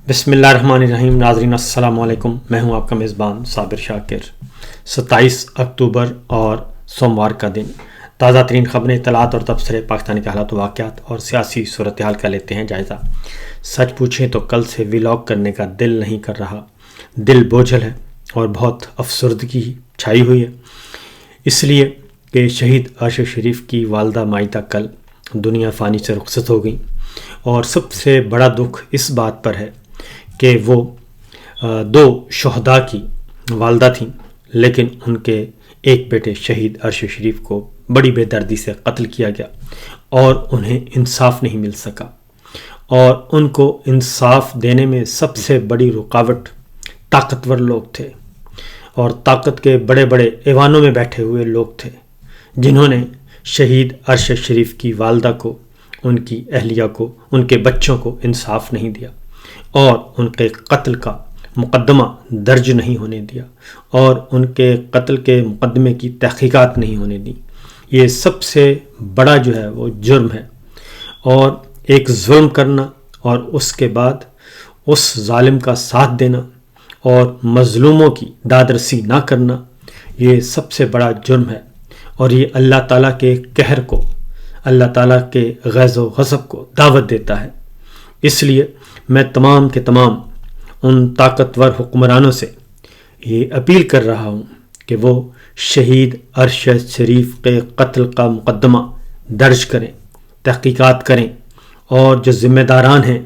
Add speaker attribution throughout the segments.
Speaker 1: بسم اللہ الرحمن الرحیم۔ ناظرین السلام علیکم، میں ہوں آپ کا میزبان صابر شاکر۔ 27 اکتوبر اور سوموار کا دن، تازہ ترین خبریں، اطلاعات اور تبصرے پاکستانی کے حالات و واقعات اور سیاسی صورتحال کا لیتے ہیں جائزہ۔ سچ پوچھیں تو کل سے ولاگ کرنے کا دل نہیں کر رہا، دل بوجھل ہے اور بہت افسردگی چھائی ہوئی ہے، اس لیے کہ شہید ارشد شریف کی والدہ مائدہ کل دنیا فانی سے رخصت ہو گئی، اور سب سے بڑا دکھ اس بات پر ہے کہ وہ دو شہداء کی والدہ تھیں، لیکن ان کے ایک بیٹے شہید ارشد شریف کو بڑی بے دردی سے قتل کیا گیا اور انہیں انصاف نہیں مل سکا، اور ان کو انصاف دینے میں سب سے بڑی رکاوٹ طاقتور لوگ تھے، اور طاقت کے بڑے بڑے ایوانوں میں بیٹھے ہوئے لوگ تھے، جنہوں نے شہید ارشد شریف کی والدہ کو، ان کی اہلیہ کو، ان کے بچوں کو انصاف نہیں دیا، اور ان کے قتل کا مقدمہ درج نہیں ہونے دیا، اور ان کے قتل کے مقدمے کی تحقیقات نہیں ہونے دی۔ یہ سب سے بڑا جو ہے وہ جرم ہے، اور ایک ظلم کرنا اور اس کے بعد اس ظالم کا ساتھ دینا اور مظلوموں کی داد رسی نہ کرنا، یہ سب سے بڑا جرم ہے، اور یہ اللہ تعالیٰ کے قہر کو، اللہ تعالیٰ کے غیظ و غضب کو دعوت دیتا ہے۔ اس لیے میں تمام کے تمام ان طاقتور حکمرانوں سے یہ اپیل کر رہا ہوں کہ وہ شہید ارشد شریف کے قتل کا مقدمہ درج کریں، تحقیقات کریں، اور جو ذمہ داران ہیں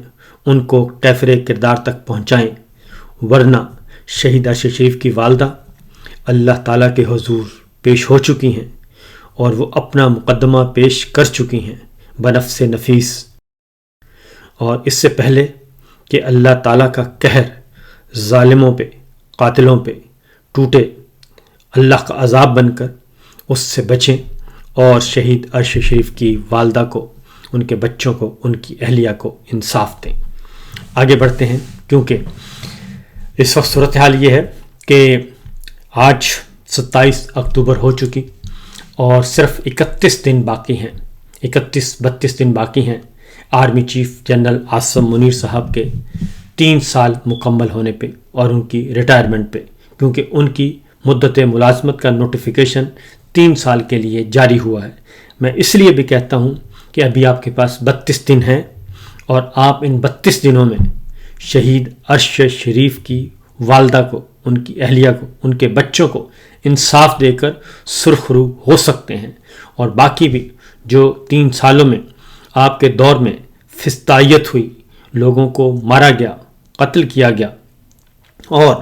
Speaker 1: ان کو کیفر کردار تک پہنچائیں، ورنہ شہید ارشد شریف کی والدہ اللہ تعالیٰ کے حضور پیش ہو چکی ہیں، اور وہ اپنا مقدمہ پیش کر چکی ہیں بنفس نفیس، اور اس سے پہلے کہ اللہ تعالیٰ کا قہر ظالموں پہ، قاتلوں پہ ٹوٹے، اللہ کا عذاب بن کر اس سے بچیں، اور شہید ارشد شریف کی والدہ کو، ان کے بچوں کو، ان کی اہلیہ کو انصاف دیں۔ آگے بڑھتے ہیں، کیونکہ اس وقت صورتحال یہ ہے کہ آج 27 اکتوبر ہو چکی اور صرف 31 دن باقی ہیں، 32 دن باقی ہیں army chief general Asim Munir صاحب کے 3 سال مکمل ہونے پہ اور ان کی ریٹائرمنٹ پہ، کیونکہ ان کی مدت ملازمت کا نوٹیفیکیشن 3 سال کے لیے جاری ہوا ہے۔ میں اس لیے بھی کہتا ہوں کہ ابھی آپ کے پاس 32 دن ہیں، اور آپ ان 32 دنوں میں شہید ارشد شریف کی والدہ کو، ان کی اہلیہ کو، ان کے بچوں کو انصاف دے کر سرخرو ہو سکتے ہیں، اور باقی بھی جو 3 سالوں میں آپ کے دور میں فسطائیت ہوئی، لوگوں کو مارا گیا، قتل کیا گیا، اور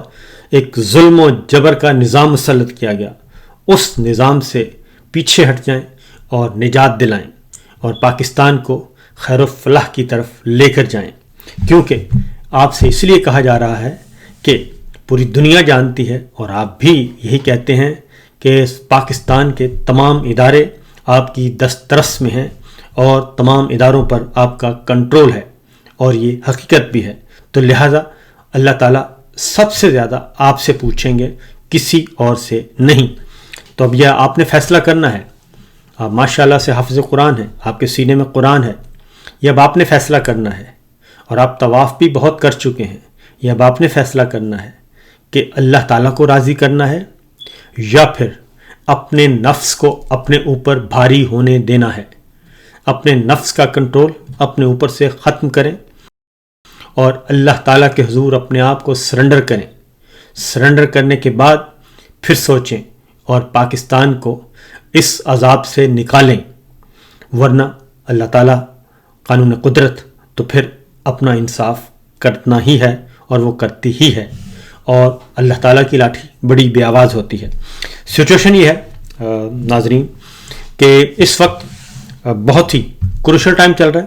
Speaker 1: ایک ظلم و جبر کا نظام مسلط کیا گیا، اس نظام سے پیچھے ہٹ جائیں اور نجات دلائیں، اور پاکستان کو خیر و فلاح کی طرف لے کر جائیں، کیونکہ آپ سے اس لیے کہا جا رہا ہے کہ پوری دنیا جانتی ہے، اور آپ بھی یہی کہتے ہیں کہ پاکستان کے تمام ادارے آپ کی دسترس میں ہیں، اور تمام اداروں پر آپ کا کنٹرول ہے، اور یہ حقیقت بھی ہے، تو لہٰذا اللہ تعالیٰ سب سے زیادہ آپ سے پوچھیں گے، کسی اور سے نہیں۔ تو اب یہ آپ نے فیصلہ کرنا ہے، آپ ماشاءاللہ سے حافظ قرآن ہیں، آپ کے سینے میں قرآن ہے، یہ اب آپ نے فیصلہ کرنا ہے، اور آپ طواف بھی بہت کر چکے ہیں، یہ اب آپ نے فیصلہ کرنا ہے کہ اللہ تعالیٰ کو راضی کرنا ہے یا پھر اپنے نفس کو اپنے اوپر بھاری ہونے دینا ہے۔ اپنے نفس کا کنٹرول اپنے اوپر سے ختم کریں، اور اللہ تعالیٰ کے حضور اپنے آپ کو سرنڈر کریں۔ سرنڈر کرنے کے بعد پھر سوچیں اور پاکستان کو اس عذاب سے نکالیں، ورنہ اللہ تعالیٰ قانون قدرت تو پھر اپنا انصاف کرنا ہی ہے، اور وہ کرتی ہی ہے، اور اللہ تعالیٰ کی لاٹھی بڑی بے آواز ہوتی ہے۔ سچویشن یہ ہے ناظرین کہ اس وقت بہت ہی کروشل ٹائم چل رہا ہے،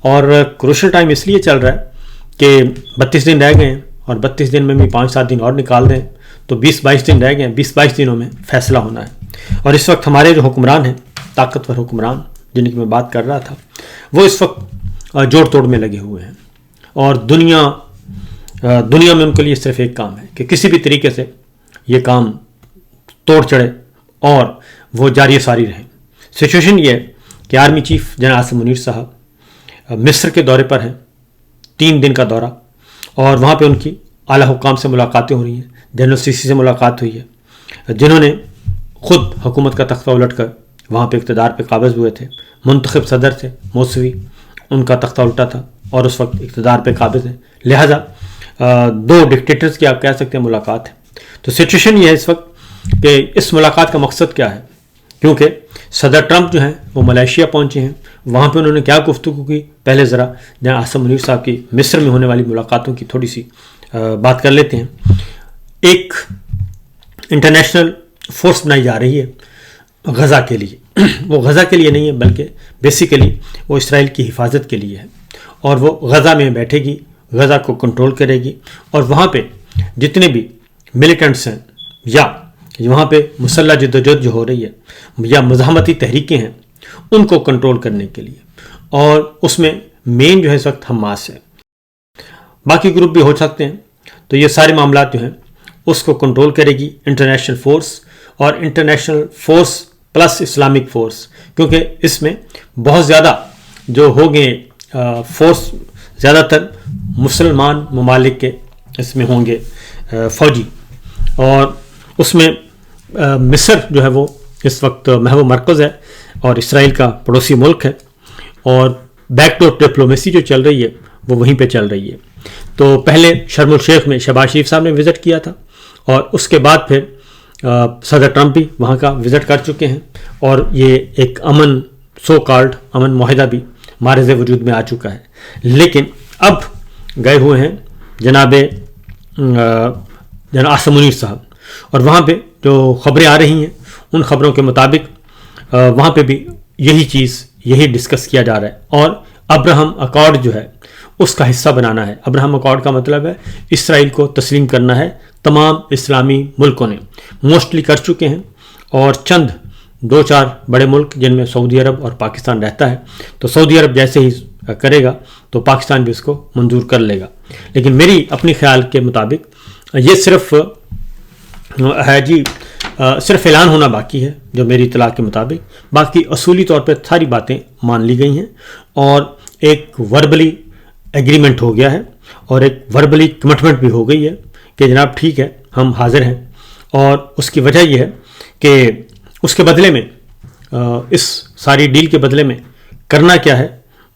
Speaker 1: اور کروشل ٹائم اس لیے چل رہا ہے کہ 32 دن رہ گئے ہیں، اور 32 دن میں بھی 5-7 دن اور نکال دیں تو 20-22 دن رہ گئے ہیں، 20-22 دنوں میں فیصلہ ہونا ہے۔ اور اس وقت ہمارے جو حکمران ہیں، طاقتور حکمران جن کی میں بات کر رہا تھا، وہ اس وقت جوڑ توڑ میں لگے ہوئے ہیں، اور دنیا میں ان کے لیے صرف ایک کام ہے کہ کسی بھی طریقے سے یہ کام توڑ چڑھے اور وہ جاری ساری رہیں۔ سچویشن یہ ہے کہ army chief general Asim Munir صاحب مصر کے دورے پر ہیں، 3 دن کا دورہ، اور وہاں پہ ان کی اعلیٰ حکام سے ملاقاتیں ہو رہی ہیں. جنرل سیسی سے ملاقات ہوئی ہے جنہوں نے خود حکومت کا تختہ الٹ کر وہاں پہ اقتدار پہ قابض ہوئے تھے. منتخب صدر تھے موسوی، ان کا تختہ الٹا تھا اور اس وقت اقتدار پہ قابض ہیں. لہٰذا دو ڈکٹیٹرز کی آپ کہہ سکتے ہیں ملاقات ہے. تو سچویشن یہ ہے اس وقت کہ اس ملاقات کا مقصد کیا ہے، کیونکہ صدر ٹرمپ جو ہیں وہ ملائیشیا پہنچے ہیں. وہاں پہ انہوں نے کیا گفتگو کی، پہلے ذرا جہاں آصم منیر صاحب کی مصر میں ہونے والی ملاقاتوں کی تھوڑی سی بات کر لیتے ہیں. ایک انٹرنیشنل فورس بنائی جا رہی ہے غزہ کے لیے. وہ غزہ کے لیے نہیں ہے بلکہ بیسیکلی وہ اسرائیل کی حفاظت کے لیے ہے، اور وہ غزہ میں بیٹھے گی، غزہ کو کنٹرول کرے گی، اور وہاں پہ جتنے بھی ملیٹنٹس ہیں یا وہاں پہ مسلح جدوجہد جو ہو رہی ہے یا مزاحمتی تحریکیں ہیں ان کو کنٹرول کرنے کے لیے. اور اس میں مین جو ہے اس وقت حماس ہے، باقی گروپ بھی ہو سکتے ہیں. تو یہ سارے معاملات جو ہیں اس کو کنٹرول کرے گی انٹرنیشنل فورس، اور international force plus Islamic force, کیونکہ اس میں بہت زیادہ جو ہو گئے فورس زیادہ تر مسلمان ممالک کے اس میں ہوں گے فوجی. اور اس میں مصر جو ہے وہ اس وقت محو مرکز ہے اور اسرائیل کا پڑوسی ملک ہے، اور بیک ڈور ڈپلومیسی جو چل رہی ہے وہ وہیں پہ چل رہی ہے. تو پہلے شرم الشیخ میں شہباز شریف صاحب نے وزٹ کیا تھا، اور اس کے بعد پھر صدر ٹرمپ بھی وہاں کا وزٹ کر چکے ہیں، اور یہ ایک امن سو کالڈ امن معاہدہ بھی معرض وجود میں آ چکا ہے. لیکن اب گئے ہوئے ہیں جناب آصم منیر صاحب، اور وہاں پہ جو خبریں آ رہی ہیں ان خبروں کے مطابق وہاں پہ بھی یہی چیز یہی ڈسکس کیا جا رہا ہے. اور ابراہم اکارڈ جو ہے اس کا حصہ بنانا ہے. ابراہم اکارڈ کا مطلب ہے اسرائیل کو تسلیم کرنا ہے. تمام اسلامی ملکوں نے موسٹلی کر چکے ہیں، اور چند دو چار بڑے ملک جن میں سعودی عرب اور پاکستان رہتا ہے، تو سعودی عرب جیسے ہی کرے گا تو پاکستان بھی اس کو منظور کر لے گا. لیکن میری اپنی خیال کے مطابق یہ صرف ہے جی صرف اعلان ہونا باقی ہے جو میری اطلاع کے مطابق. باقی اصولی طور پہ ساری باتیں مان لی گئی ہیں، اور ایک وربلی ایگریمنٹ ہو گیا ہے، اور ایک وربلی کمٹمنٹ بھی ہو گئی ہے کہ جناب ٹھیک ہے ہم حاضر ہیں. اور اس کی وجہ یہ ہے کہ اس کے بدلے میں اس ساری ڈیل کے بدلے میں کرنا کیا ہے،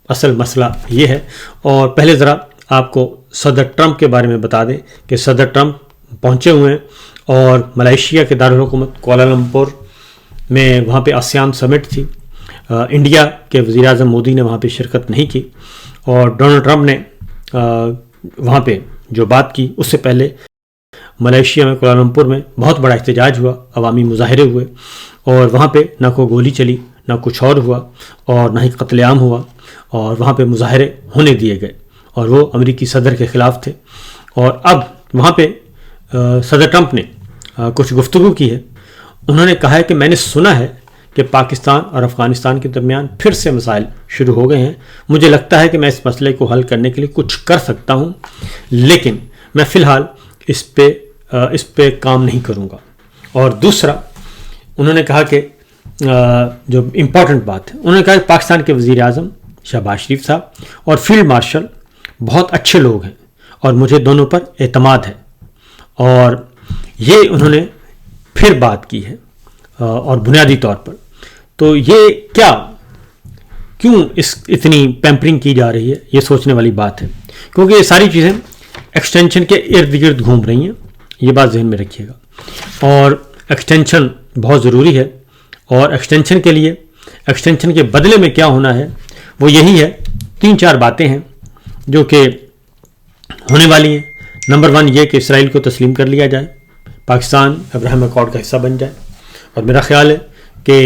Speaker 1: اصل مسئلہ یہ ہے. اور پہلے ذرا آپ کو صدر ٹرمپ کے بارے میں بتا دیں کہ صدر ٹرمپ پہنچے ہوئے ہیں، اور ملائیشیا کے دارالحکومت کوالالمپور میں وہاں پہ آسیان سمٹ تھی. انڈیا کے وزیر اعظم مودی نے وہاں پہ شرکت نہیں کی، اور ڈونلڈ ٹرمپ نے وہاں پہ جو بات کی اس سے پہلے ملائیشیا میں کوالالمپور میں بہت بڑا احتجاج ہوا، عوامی مظاہرے ہوئے، اور وہاں پہ نہ کوئی گولی چلی نہ کچھ اور ہوا، اور نہ ہی قتل عام ہوا، اور وہاں پہ مظاہرے ہونے دیے گئے، اور وہ امریکی صدر کے خلاف تھے. اور اب وہاں پہ صدر ٹرمپ نے کچھ گفتگو کی ہے. انہوں نے کہا ہے کہ میں نے سنا ہے کہ پاکستان اور افغانستان کے درمیان پھر سے مسائل شروع ہو گئے ہیں. مجھے لگتا ہے کہ میں اس مسئلے کو حل کرنے کے لیے کچھ کر سکتا ہوں، لیکن میں فی الحال اس پہ کام نہیں کروں گا. اور دوسرا انہوں نے کہا کہ جو امپورٹنٹ بات ہے، انہوں نے کہا کہ پاکستان کے وزیر اعظم شہباز شریف صاحب اور فیلڈ مارشل بہت اچھے لوگ ہیں، اور مجھے دونوں پر اعتماد ہے. اور یہ انہوں نے پھر بات کی ہے، اور بنیادی طور پر تو یہ کیوں اتنی پیمپرنگ کی جا رہی ہے، یہ سوچنے والی بات ہے، کیونکہ یہ ساری چیزیں ایکسٹینشن کے ارد گرد گھوم رہی ہیں. یہ بات ذہن میں رکھیے گا. اور ایکسٹینشن بہت ضروری ہے، اور ایکسٹینشن کے لیے ایکسٹینشن کے بدلے میں کیا ہونا ہے وہ یہی ہے. 3-4 باتیں ہیں جو کہ ہونے والی ہیں. نمبر 1 یہ کہ اسرائیل کو تسلیم کر لیا جائے، پاکستان ابراہیم اکارڈ کا حصہ بن جائے، اور میرا خیال ہے کہ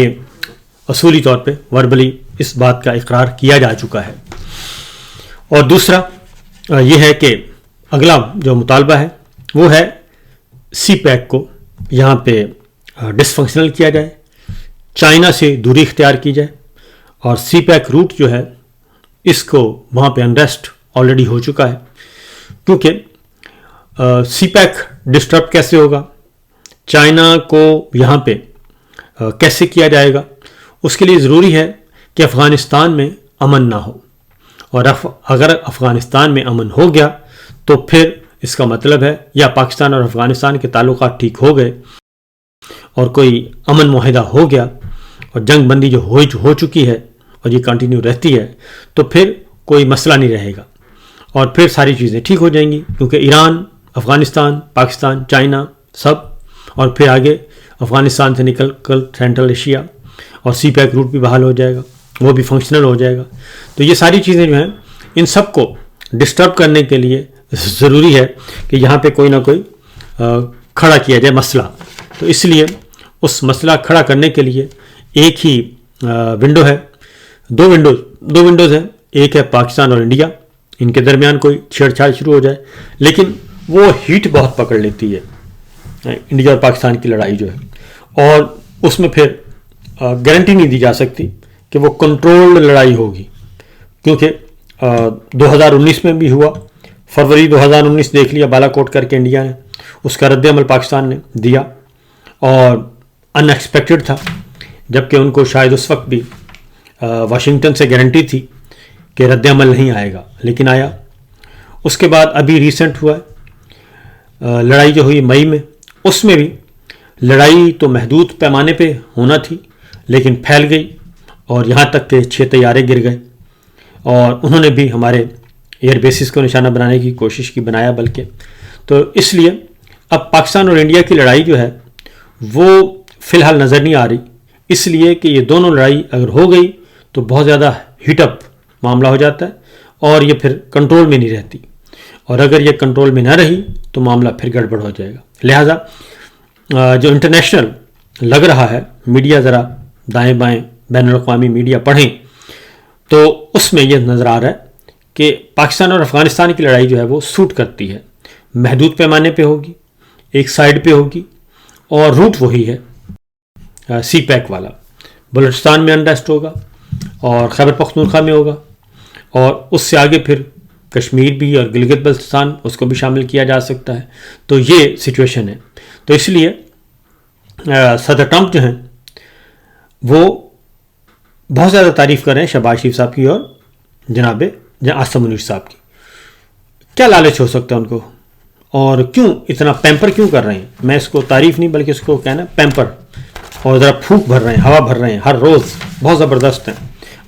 Speaker 1: اصولی طور پہ وربلی اس بات کا اقرار کیا جا چکا ہے. اور دوسرا یہ ہے کہ اگلا جو مطالبہ ہے وہ ہے سی پیک کو یہاں پہ ڈس فنکشنل کیا جائے، چائنا سے دوری اختیار کی جائے، اور سی پیک روٹ جو ہے اس کو وہاں پہ انریسٹ آلریڈی ہو چکا ہے. کیونکہ سی پیک ڈسٹرب کیسے ہوگا، چائنا کو یہاں پہ کیسے کیا جائے گا، اس کے لیے ضروری ہے کہ افغانستان میں امن نہ ہو. اور اگر افغانستان میں امن ہو گیا تو پھر اس کا مطلب ہے یا پاکستان اور افغانستان کے تعلقات ٹھیک ہو گئے اور کوئی امن معاہدہ ہو گیا اور جنگ بندی جو ہو چکی ہے اور یہ کنٹینیو رہتی ہے تو پھر کوئی مسئلہ نہیں رہے گا اور پھر ساری چیزیں ٹھیک ہو جائیں گی، کیونکہ ایران، افغانستان، پاکستان، چائنا سب، اور پھر آگے افغانستان سے نکل کر سینٹرل ایشیا اور سی پیک روٹ بھی بحال ہو جائے گا، وہ بھی فنکشنل ہو جائے گا۔ تو یہ ساری چیزیں جو ہیں ان سب کو ڈسٹرب کرنے کے لیے ضروری ہے کہ یہاں پہ کوئی نہ کوئی کھڑا کیا جائے مسئلہ۔ تو اس لیے اس مسئلہ کھڑا کرنے کے لیے ایک ہی ونڈو ہے، دو ونڈوز ہیں، ایک ہے پاکستان اور انڈیا، ان کے درمیان کوئی چھیڑ چھاڑ شروع ہو جائے، لیکن وہ ہیٹ بہت پکڑ لیتی ہے انڈیا اور پاکستان کی لڑائی جو ہے، اور اس میں پھر گارنٹی نہیں دی جا سکتی کہ وہ کنٹرولڈ لڑائی ہوگی، کیونکہ 2019 میں بھی ہوا، فروری 2019 دیکھ لیا بالا کوٹ کر کے انڈیا نے، اس کا رد عمل پاکستان نے دیا اور ان ایکسپیکٹڈ تھا، جبکہ ان کو شاید اس وقت بھی واشنگٹن سے گارنٹی تھی کہ رد عمل نہیں آئے گا، لیکن آیا۔ اس کے بعد ابھی ریسنٹ ہوا ہے لڑائی جو ہوئی مئی میں، اس میں بھی لڑائی تو محدود پیمانے پہ ہونا تھی لیکن پھیل گئی اور یہاں تک کہ 6 طیارے گر گئے، اور انہوں نے بھی ہمارے ایئر بیسز کو نشانہ بنانے کی کوشش کی، بنایا بلکہ۔ تو اس لیے اب پاکستان اور انڈیا کی لڑائی جو ہے وہ فی الحال نظر نہیں آ رہی، اس لیے کہ یہ دونوں لڑائی اگر ہو گئی تو بہت زیادہ ہیٹ اپ معاملہ ہو جاتا ہے اور یہ پھر کنٹرول میں نہیں رہتی، اور اگر یہ کنٹرول میں نہ رہی تو معاملہ پھر گڑبڑ ہو جائے گا۔ لہٰذا جو انٹرنیشنل لگ رہا ہے میڈیا، ذرا دائیں بائیں بین الاقوامی میڈیا پڑھیں تو اس میں یہ نظر آ رہا ہے کہ پاکستان اور افغانستان کی لڑائی جو ہے وہ سوٹ کرتی ہے، محدود پیمانے پہ ہوگی، ایک سائڈ پہ ہوگی، اور روٹ وہی ہے سی پیک والا، بلوچستان میں انریسٹ ہوگا اور خیبر پختونخوا میں ہوگا، اور اس سے آگے پھر کشمیر بھی اور گلگت بلتستان اس کو بھی شامل کیا جا سکتا ہے۔ تو یہ سچویشن ہے، تو اس لیے صدر ٹرمپ جو ہیں وہ بہت زیادہ تعریف کر رہے ہیں شہباز شریف صاحب کی اور جناب عاصم منیر صاحب کی۔ کیا لالچ ہو سکتا ہے ان کو، اور کیوں اتنا پیمپر کیوں کر رہے ہیں؟ میں اس کو تعریف نہیں بلکہ اس کو کہنا پیمپر، اور ذرا پھونک بھر رہے ہیں، ہوا بھر رہے ہیں ہر روز، بہت زبردست ہیں۔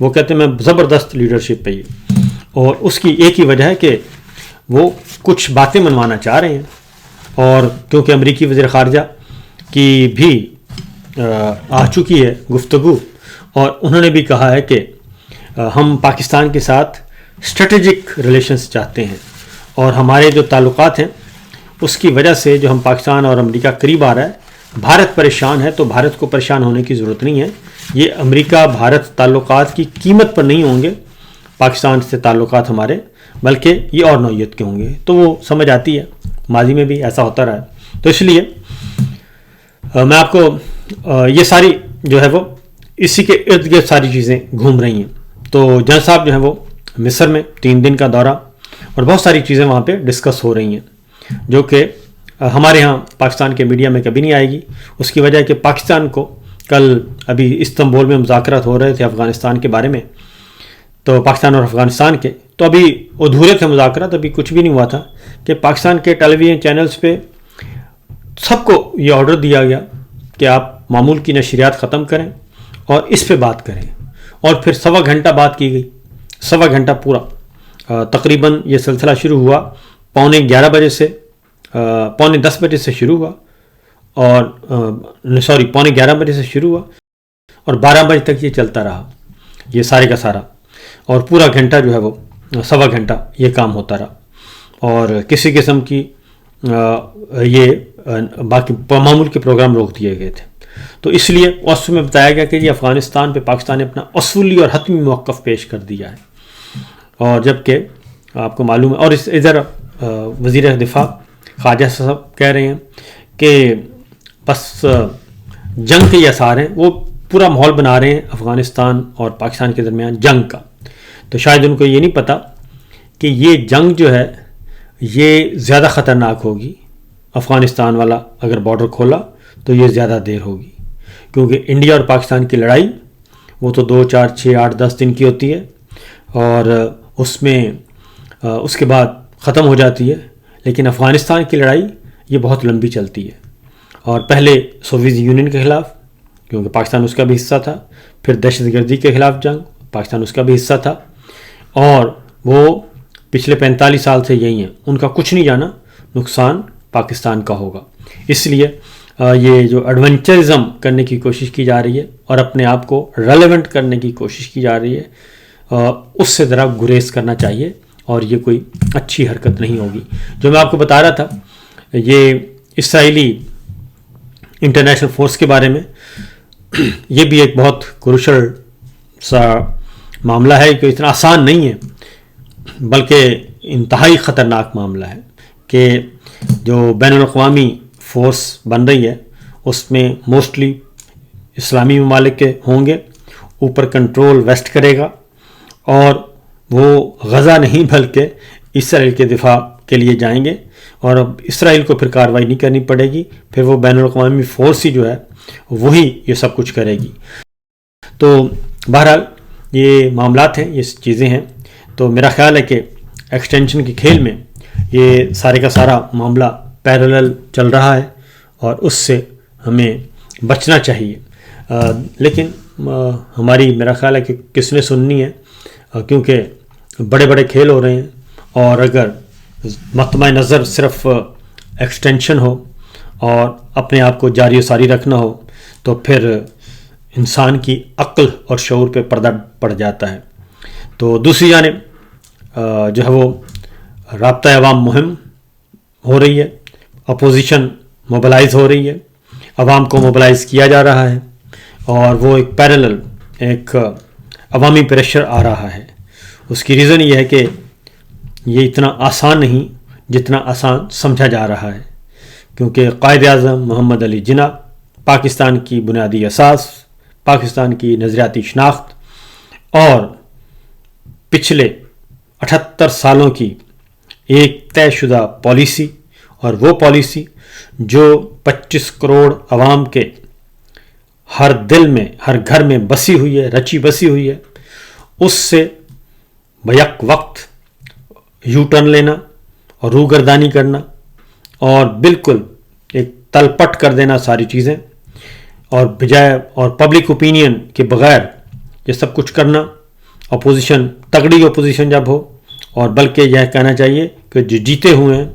Speaker 1: وہ کہتے ہیں میں زبردست لیڈرشپ پہ ہی، اور اس کی ایک ہی وجہ ہے کہ وہ کچھ باتیں منوانا چاہ رہے ہیں، اور کیونکہ امریکی وزیر خارجہ کی بھی آ چکی ہے گفتگو، اور انہوں نے بھی کہا ہے کہ ہم پاکستان کے ساتھ اسٹریٹجک ریلیشنز چاہتے ہیں، اور ہمارے جو تعلقات ہیں اس کی وجہ سے جو ہم پاکستان اور امریکہ قریب آ رہا ہے، بھارت پریشان ہے تو بھارت کو پریشان ہونے کی ضرورت نہیں ہے، یہ امریکہ بھارت تعلقات کی قیمت پر نہیں ہوں گے پاکستان سے تعلقات ہمارے، بلکہ یہ اور نوعیت کے ہوں گے۔ تو وہ سمجھ آتی ہے، ماضی میں بھی ایسا ہوتا رہا ہے۔ تو اس لیے میں آپ کو یہ ساری جو ہے وہ اسی کے ارد گرد ساری چیزیں گھوم رہی ہیں۔ تو جنرل صاحب جو ہیں وہ مصر میں 3 دن کا دورہ، اور بہت ساری چیزیں وہاں پہ ڈسکس ہو رہی ہیں جو کہ ہمارے ہاں پاکستان کے میڈیا میں کبھی نہیں آئے گی۔ اس کی وجہ ہے کہ پاکستان کو کل ابھی استنبول میں مذاکرات ہو رہے تھے افغانستان کے بارے میں، تو پاکستان اور افغانستان کے، تو ابھی ادھورے تھے مذاکرات، ابھی کچھ بھی نہیں ہوا تھا کہ پاکستان کے ٹیلی ویژن چینلز پہ سب کو یہ آرڈر دیا گیا کہ آپ معمول کی نشریات ختم کریں اور اس پہ بات کریں، اور پھر 1.25 گھنٹہ بات کی گئی، 1.25 گھنٹہ پورا، تقریباً یہ سلسلہ شروع ہوا 11:15 بجے سے، 10:15 بجے سے شروع ہوا، اور 11:15 بجے سے شروع ہوا اور 12 بجے تک یہ چلتا رہا، یہ سارے کا سارا، اور پورا گھنٹہ جو ہے وہ 1.25 گھنٹہ یہ کام ہوتا رہا، اور کسی قسم کی یہ باقی معمول کے پروگرام روک دیے گئے تھے۔ تو اس لیے اس میں بتایا گیا کہ یہ افغانستان پہ پاکستان نے اپنا اصولی اور حتمی موقف پیش کر دیا ہے، اور جبکہ آپ کو معلوم ہے، اور ادھر وزیر دفاع خارجہ صاحب کہہ رہے ہیں کہ بس جنگ کے یہ آثار ہیں، وہ پورا ماحول بنا رہے ہیں افغانستان اور پاکستان کے درمیان جنگ کا۔ تو شاید ان کو یہ نہیں پتہ کہ یہ جنگ جو ہے یہ زیادہ خطرناک ہوگی، افغانستان والا اگر بارڈر کھولا تو یہ زیادہ دیر ہوگی، کیونکہ انڈیا اور پاکستان کی لڑائی وہ تو 2 4 6 8 10 دن کی ہوتی ہے، اور اس میں اس کے بعد ختم ہو جاتی ہے، لیکن افغانستان کی لڑائی یہ بہت لمبی چلتی ہے، اور پہلے سوویت یونین کے خلاف، کیونکہ پاکستان اس کا بھی حصہ تھا، پھر دہشت گردی کے خلاف جنگ، پاکستان اس کا بھی حصہ تھا، اور وہ پچھلے 45 سال سے یہی ہیں، ان کا کچھ نہیں جانا، نقصان پاکستان کا ہوگا۔ اس لیے یہ جو ایڈونچرزم کرنے کی کوشش کی جا رہی ہے اور اپنے آپ کو ریلیونٹ کرنے کی کوشش کی جا رہی ہے، اس سے ذرا گریز کرنا چاہیے، اور یہ کوئی اچھی حرکت نہیں ہوگی۔ جو میں آپ کو بتا رہا تھا یہ اسرائیلی انٹرنیشنل فورس کے بارے میں، یہ بھی ایک بہت کروشل سا معاملہ ہے، کہ اتنا آسان نہیں ہے، بلکہ انتہائی خطرناک معاملہ ہے، کہ جو بین الاقوامی فورس بن رہی ہے اس میں موسٹلی اسلامی ممالک کے ہوں گے، اوپر کنٹرول ویسٹ کرے گا، اور وہ غزہ نہیں بلکہ اسرائیل کے دفاع کے لیے جائیں گے، اور اب اسرائیل کو پھر کارروائی نہیں کرنی پڑے گی، پھر وہ بین الاقوامی فورس ہی جو ہے وہی یہ سب کچھ کرے گی۔ تو بہرحال یہ معاملات ہیں، یہ چیزیں ہیں، تو میرا خیال ہے کہ ایکسٹینشن کے کھیل میں یہ سارے کا سارا معاملہ پیرالل چل رہا ہے، اور اس سے ہمیں بچنا چاہیے، لیکن ہماری میرا خیال ہے کہ کس نے سننی ہے، کیونکہ بڑے بڑے کھیل ہو رہے ہیں، اور اگر مطمع نظر صرف ایکسٹینشن ہو اور اپنے آپ کو جاری و ساری رکھنا ہو، تو پھر انسان کی عقل اور شعور پہ پردہ پڑ جاتا ہے۔ تو دوسری جانب جو ہے وہ رابطہ عوام مہم ہو رہی ہے، اپوزیشن موبلائز ہو رہی ہے، عوام کو موبلائز کیا جا رہا ہے، اور وہ ایک پیرالل ایک عوامی پریشر آ رہا ہے۔ اس کی ریزن یہ ہے کہ یہ اتنا آسان نہیں جتنا آسان سمجھا جا رہا ہے، کیونکہ قائد اعظم محمد علی جناح، پاکستان کی بنیادی اساس، پاکستان کی نظریاتی شناخت، اور پچھلے 78 سالوں کی ایک طے شدہ پالیسی، اور وہ پالیسی جو 25 کروڑ عوام کے ہر دل میں، ہر گھر میں بسی ہوئی ہے، رچی بسی ہوئی ہے، اس سے بیک وقت یو ٹرن لینا اور روگردانی کرنا، اور بالکل ایک تلپٹ کر دینا ساری چیزیں، اور بجائے اور پبلک اوپینین کے بغیر یہ سب کچھ کرنا، اپوزیشن تگڑی اپوزیشن جب ہو، اور بلکہ یہ کہنا چاہیے کہ جو جیتے ہوئے ہیں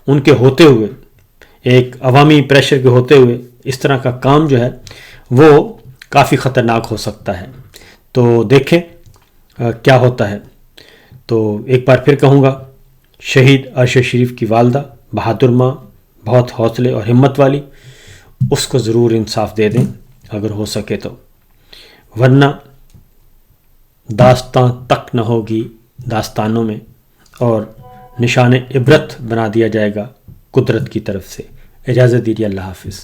Speaker 1: ان کے ہوتے ہوئے، ایک عوامی پریشر کے ہوتے ہوئے اس طرح کا کام جو ہے وہ کافی خطرناک ہو سکتا ہے۔ تو دیکھیں کیا ہوتا ہے۔ تو ایک بار پھر کہوں گا، شہید ارشد شریف کی والدہ بہادر ماں، بہت حوصلے اور ہمت والی، اس کو ضرور انصاف دے دیں اگر ہو سکے تو، ورنہ داستان تک نہ ہوگی داستانوں میں، اور نشان عبرت بنا دیا جائے گا قدرت کی طرف سے۔ اجازت دیجیے، اللہ حافظ۔